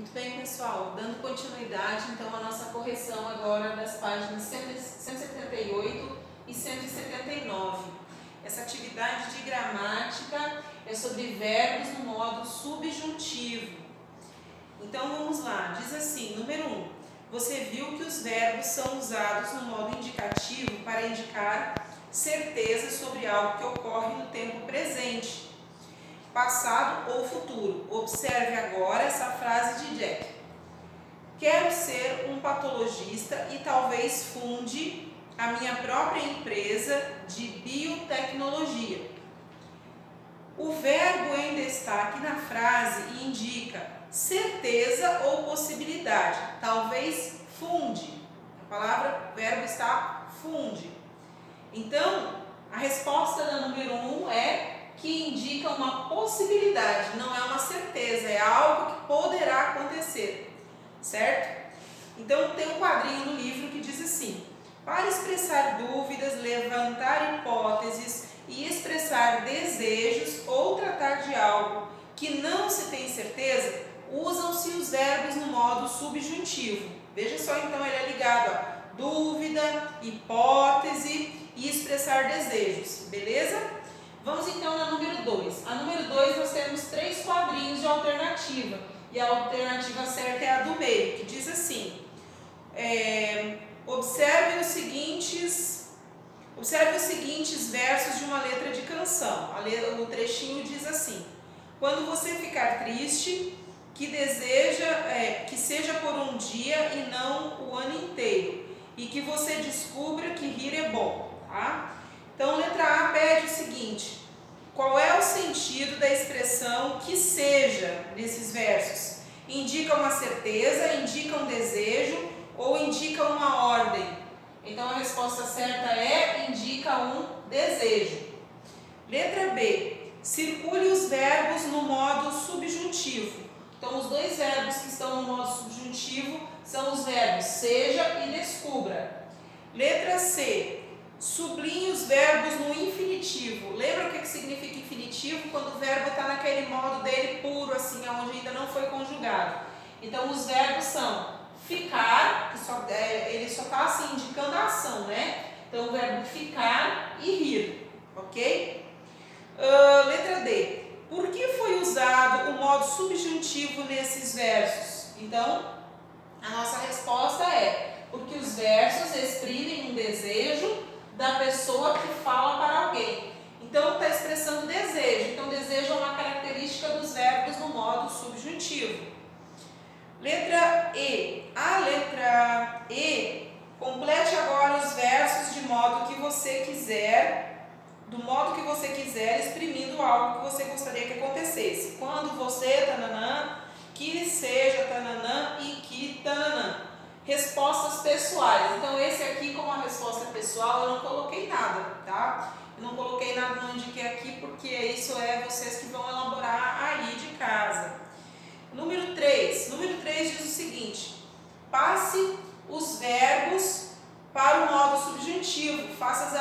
Muito bem, pessoal, dando continuidade então à nossa correção agora das páginas 178 e 179. Essa atividade de gramática é sobre verbos no modo subjuntivo. Então vamos lá, diz assim, número 1. Você viu que os verbos são usados no modo indicativo para indicar certeza sobre algo que ocorre no tempo presente, passado ou futuro. Observe agora essa frase de Jack. Quero ser um patologista e talvez funde a minha própria empresa de biotecnologia. O verbo em destaque na frase indica certeza ou possibilidade. Talvez funde. A palavra verbo está funde. Então, a resposta da número 1 é que indica uma possibilidade, não é uma certeza, é algo que poderá acontecer, certo? Então tem um quadrinho no livro que diz assim: para expressar dúvidas, levantar hipóteses e expressar desejos ou tratar de algo que não se tem certeza, usam-se os verbos no modo subjuntivo. Veja só, então ele é ligado a dúvida, hipótese e expressar desejos, beleza? Vamos então na número 2. A número 2 nós temos 3 quadrinhos de alternativa. E a alternativa certa é a do meio, que diz assim: observe os seguintes versos de uma letra de canção. O trechinho diz assim: quando você ficar triste, que seja por um dia e não o ano inteiro, e que você descubra que rir é bom, tá? Então, letra A pede o seguinte: qual é o sentido da expressão que seja nesses versos? Indica uma certeza, indica um desejo ou indica uma ordem? Então, a resposta certa é indica um desejo. Letra B, circule os verbos no modo subjuntivo. Então, os dois verbos que estão no modo subjuntivo são os verbos seja e descubra. Letra C, sublinhe os verbos no infinitivo. Lembra o que significa infinitivo? Quando o verbo está naquele modo dele puro, assim, onde ainda não foi conjugado. Então, os verbos são ficar, que ele só está assim, indicando a ação, né? Então, o verbo ficar e rir, ok? Letra D. Por que foi usado o modo subjuntivo nesses versos? Então, a nossa resposta é porque os versos exprimem um desejo da pessoa que fala para alguém. Então, está expressando desejo. Então, desejo é uma característica dos verbos no modo subjuntivo. Letra E. A letra E, complete agora os versos de modo que você quiser, do modo que você quiser, exprimindo algo que você gostaria que acontecesse. Quando você, tananã, que seja, tananã e que tananã. Respostas pessoais. Então, esse aqui, como a resposta pessoal, eu não coloquei nada, tá? Eu não coloquei nada, não indiquei aqui, porque isso é vocês que vão elaborar aí de casa. Número 3. Número 3 diz o seguinte: passe os verbos para o modo subjuntivo. Faça as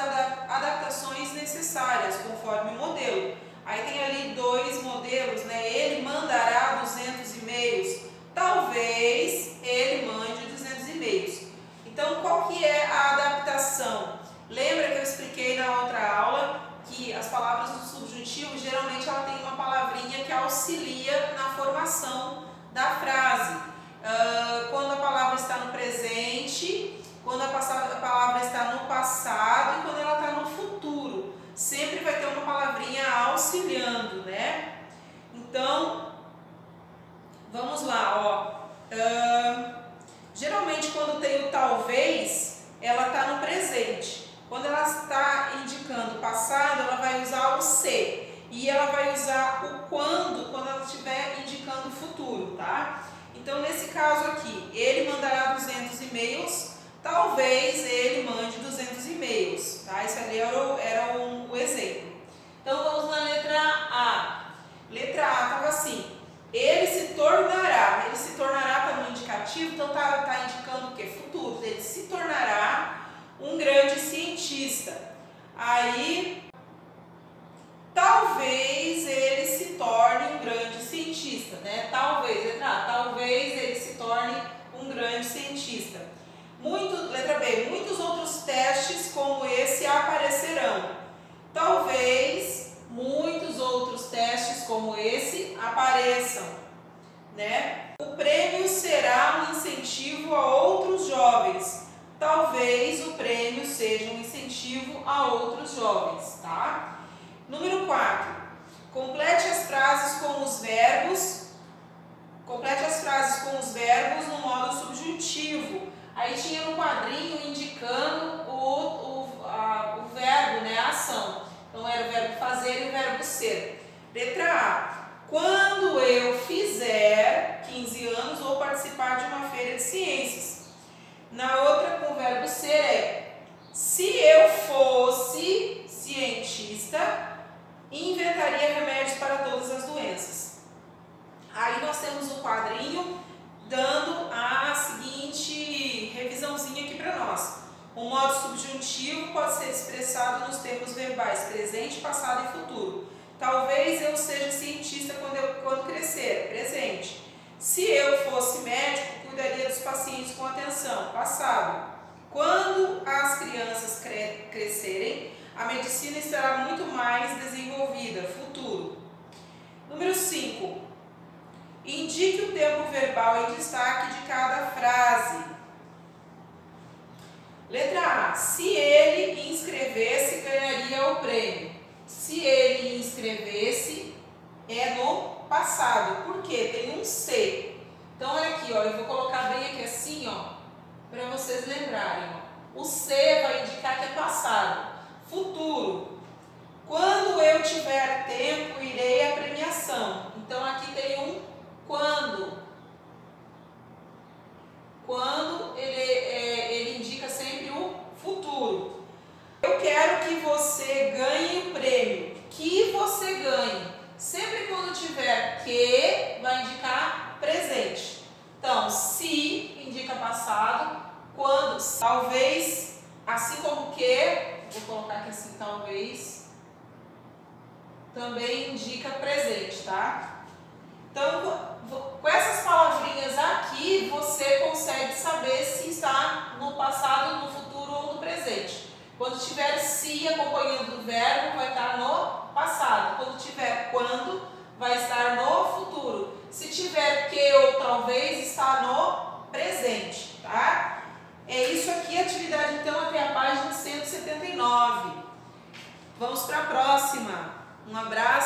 adaptações necessárias, conforme o modelo. Aí tem ali 2 modelos, né? Ele mandará 200 e-mails. Talvez ele mande 200 e-mails. Então, qual que é a adaptação? Lembra que eu expliquei na outra aula que as palavras do subjuntivo, geralmente ela tem uma palavrinha que auxilia na formação da frase. Quando a palavra está no presente, quando a palavra está no passado e quando ela está no futuro. Sempre vai ter uma palavrinha auxiliando, né? Então, vamos lá, ó. Geralmente quando tem o talvez, ela está no presente. Quando ela está indicando passado, ela vai usar o se. E ela vai usar o quando ela estiver indicando o futuro, tá? Então, nesse caso aqui, ele mandará 200 e-mails, talvez ele mande 200 e-mails, tá? Isso ali era o exemplo. Então, vamos na letra A. Letra A estava assim: ele se tornará. Ele se tornará está no indicativo, então está indicando o quê? Futuro. Ele se tornará um grande cientista. Aí, talvez ele se torne um grande cientista, né? Talvez, letra A, talvez os verbos no modo subjuntivo. Aí tinha no quadrinho indicando o verbo, né, a ação. Então era o verbo fazer e o verbo ser. Letra A. Quando eu fizer 15 anos, vou participar de uma feira de ciências. Na outra, com o verbo ser, é: se eu fosse cientista, inventaria remédios para todas as doenças. Aí nós temos o quadrinho dando a seguinte revisãozinha aqui para nós. O modo subjuntivo pode ser expressado nos tempos verbais presente, passado e futuro. Talvez eu seja cientista quando crescer, presente. Se eu fosse médico, cuidaria dos pacientes com atenção, passado. Quando as crianças crescerem, a medicina estará muito mais desenvolvida, futuro. Número 5. Indique o tempo verbal em destaque de cada frase. Letra A. Se ele inscrevesse, ganharia o prêmio. Se ele inscrevesse, é no passado. Por quê? Tem um se. Então, olha aqui, ó, eu vou colocar bem aqui assim, ó, para vocês lembrarem. Ó. O se vai indicar que é passado. Futuro. Quando eu tiver tempo, irei à premiação. Então, aqui tem um quando. Quando ele indica sempre o futuro. Eu quero que você ganhe o prêmio. Que você ganhe. Sempre quando tiver que, vai indicar presente. Então, se indica passado. Quando, talvez, assim como que, vou colocar aqui assim, talvez, também indica presente, tá? Então, com essas palavrinhas aqui, você consegue saber se está no passado, no futuro ou no presente. Quando tiver se acompanhando do verbo, vai estar no passado. Quando tiver quando, vai estar no futuro. Se tiver que ou talvez, está no presente, tá? É isso aqui, a atividade então até a página 179. Vamos para a próxima. Um abraço.